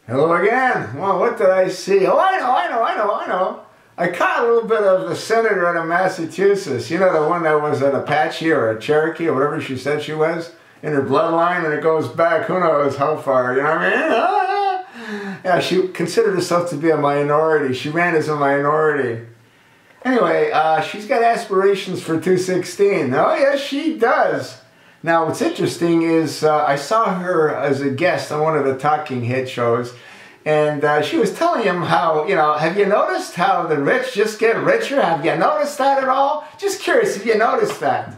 Hello again. Well, what did I see? Oh, I know. I caught a little bit of the senator out of Massachusetts. You know, the one that was an Apache or a Cherokee or whatever she said she was in her bloodline, and it goes back who knows how far, you know what I mean? Yeah, she considered herself to be a minority. She ran as a minority. Anyway, she's got aspirations for 216. Oh, yes, she does. Now, what's interesting is I saw her as a guest on one of the talking head shows, and she was telling him how, you know, have you noticed how the rich just get richer? Have you noticed that at all? Just curious if you noticed that.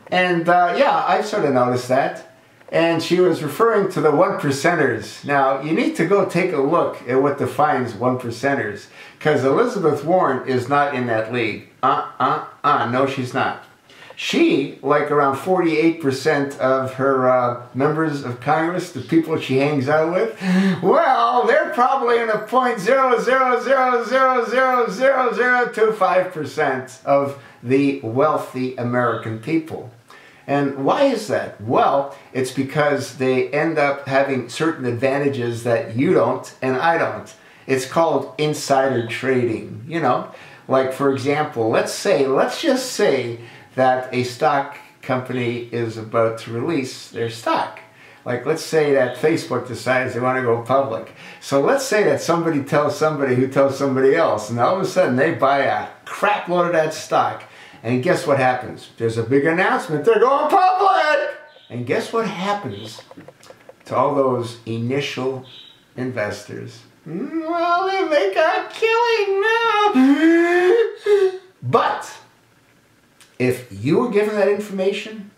And yeah, I sort of noticed that. And she was referring to the one percenters. Now, you need to go take a look at what defines one percenters, because Elizabeth Warren is not in that league. No, she's not. She, like around 48% of her members of Congress, the people she hangs out with, well, they're probably in the 0.000000025% of the wealthy American people. And why is that? Well, it's because they end up having certain advantages that you don't and I don't. It's called insider trading, you know. Like, for example, let's just say that a stock company is about to release their stock. Like, let's say that Facebook decides they want to go public. So let's say that somebody tells somebody who tells somebody else, and all of a sudden they buy a crap load of that stock. And guess what happens? There's a big announcement, they're going public! And guess what happens to all those initial investors? Well, they make a killing now. But if you were given that information,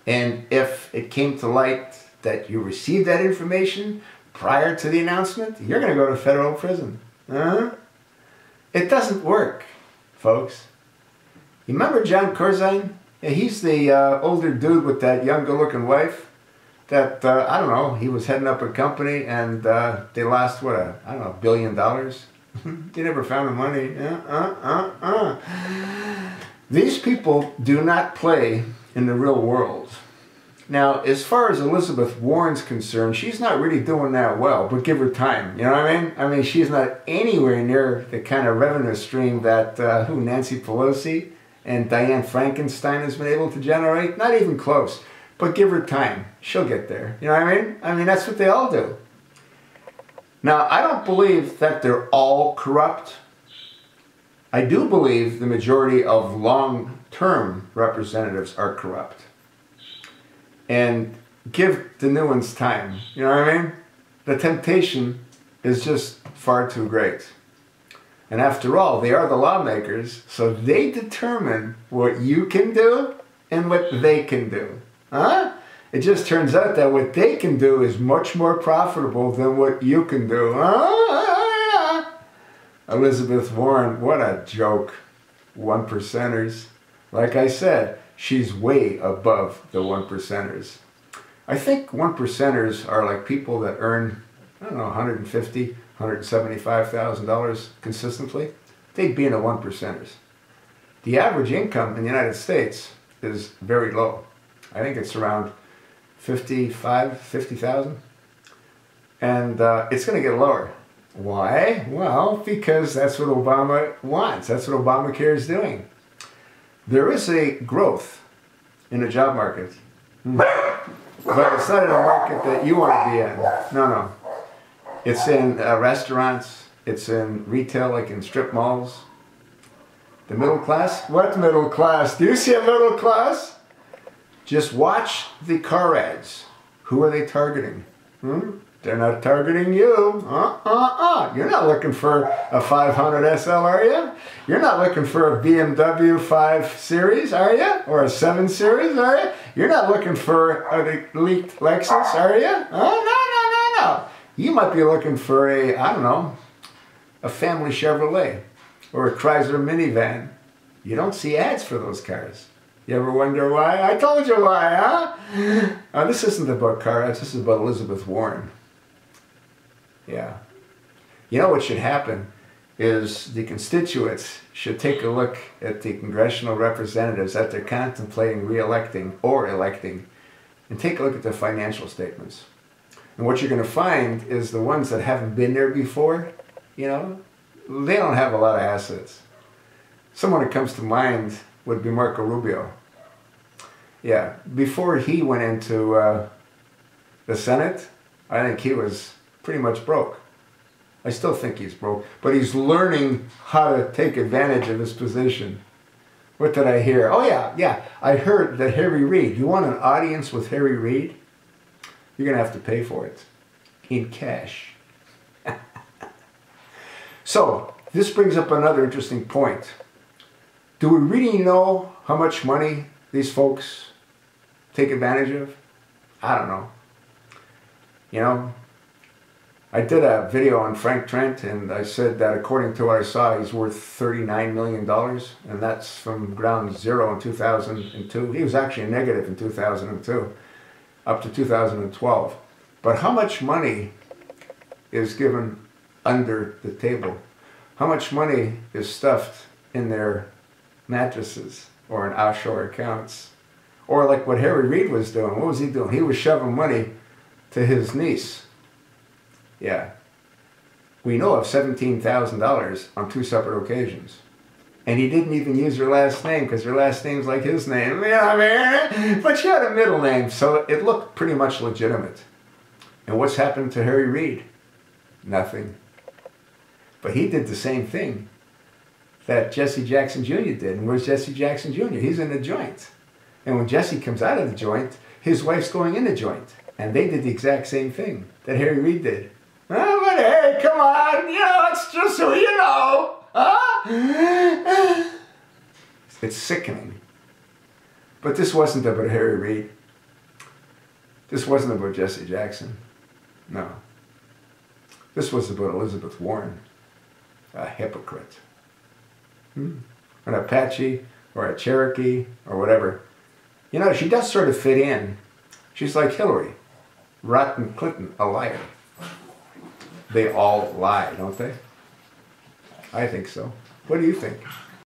and if it came to light that you received that information prior to the announcement, you're going to go to federal prison. It doesn't work, folks. You remember John Corzine? Yeah, he's the older dude with that young, good-looking wife. That, I don't know, he was heading up a company and they lost, what, I don't know, $1 billion? They never found the money. These people do not play in the real world. Now, as far as Elizabeth Warren's concerned, she's not really doing that well, but give her time, you know what I mean? I mean, she's not anywhere near the kind of revenue stream that, Nancy Pelosi and Diane Frankenstein has been able to generate. Not even close. But give her time. She'll get there. You know what I mean? I mean, that's what they all do. Now, I don't believe that they're all corrupt. I do believe the majority of long-term representatives are corrupt. And give the new ones time. You know what I mean? The temptation is just far too great. And after all, they are the lawmakers, so they determine what you can do and what they can do. It just turns out that what they can do is much more profitable than what you can do. Elizabeth Warren, what a joke. One percenters. Like I said, she's way above the one percenters. I think one percenters are like people that earn, I don't know, $150,000, $175,000 consistently. They'd be in the one percenters. The average income in the United States is very low. I think it's around 50,000. And it's going to get lower. Why? Well, because that's what Obama wants. That's what Obamacare is doing. There is a growth in the job market. But it's not in a market that you want to be in. No. It's in restaurants. It's in retail, like in strip malls. The middle class? What middle class? Do you see a middle class? Just watch the car ads. Who are they targeting? They're not targeting you. You're not looking for a 500 SL, are you? You're not looking for a BMW 5 Series, are you? Or a 7 Series, are you? You're not looking for an elite Lexus, are you? No. You might be looking for a, I don't know, a family Chevrolet or a Chrysler minivan. You don't see ads for those cars. You ever wonder why? I told you why, huh? This isn't about car ads, this is about Elizabeth Warren. Yeah. You know what should happen is the constituents should take a look at the congressional representatives that they're contemplating re-electing or electing and take a look at their financial statements. And what you're going to find is the ones that haven't been there before, you know, they don't have a lot of assets. Someone that comes to mind would be Marco Rubio. Yeah, before he went into the Senate, I think he was pretty much broke. I still think he's broke, but he's learning how to take advantage of his position. What did I hear? Oh yeah, I heard that Harry Reid, you want an audience with Harry Reid? You're going to have to pay for it in cash. So, this brings up another interesting point. Do we really know how much money these folks take advantage of? I don't know. You know, I did a video on Frank Trent, and I said that according to what I saw, he's worth $39 million, and that's from ground zero in 2002. He was actually negative in 2002, up to 2012. But how much money is given under the table? How much money is stuffed in their mattresses or in offshore accounts? Or like what Harry Reid was doing. What was he doing? He was shoving money to his niece. Yeah. We know of $17,000 on 2 separate occasions. And he didn't even use her last name because her last name's like his name. You know what I mean? But she had a middle name, so it looked pretty much legitimate. And what's happened to Harry Reid? Nothing. But he did the same thing that Jesse Jackson Jr. did. And where's Jesse Jackson Jr.? He's in the joint. And when Jesse comes out of the joint, his wife's going in the joint. And they did the exact same thing that Harry Reid did. Oh, but hey, come on, you know, it's just so you know. Huh? It's sickening. But this wasn't about Harry Reid. This wasn't about Jesse Jackson. No. This was about Elizabeth Warren, a hypocrite. An Apache or a Cherokee or whatever. You know, she does sort of fit in. She's like Hillary. Rotten Clinton, a liar. They all lie, don't they? I think so. What do you think?